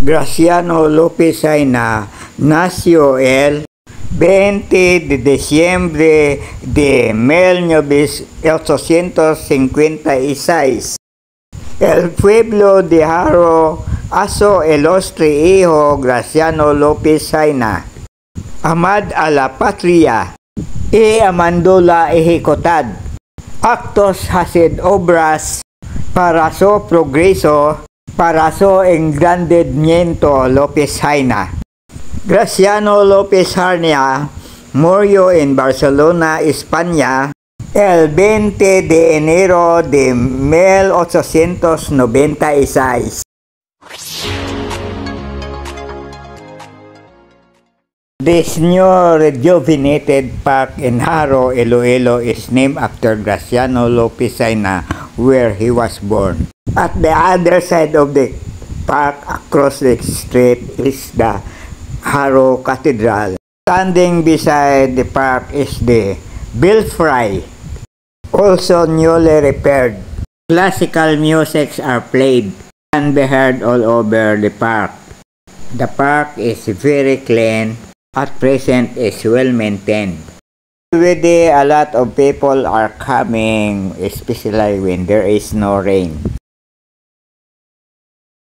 Graciano Lopez Jaena nació el 20 de diciembre de 1856. El pueblo de Haro a su ilustre hijo Graciano Lopez Jaena, amad a la patria y amando la ejecutad actos hacer obras para su progreso, para su engrandecimiento. Lopez Jaena. Graciano Lopez Jaena murió en Barcelona, España, el 20 de enero de 1896. The senior rejuvenated park in Haro, Iloilo is named after Graciano Lopez Jaena, where he was born. At the other side of the park, across the street, is the Haro Cathedral. Standing beside the park is the belfry, also newly repaired. Classical musics are played and be heard all over the park. The park is very clean. At present is well maintained. Already a lot of people are coming, especially when there is no rain.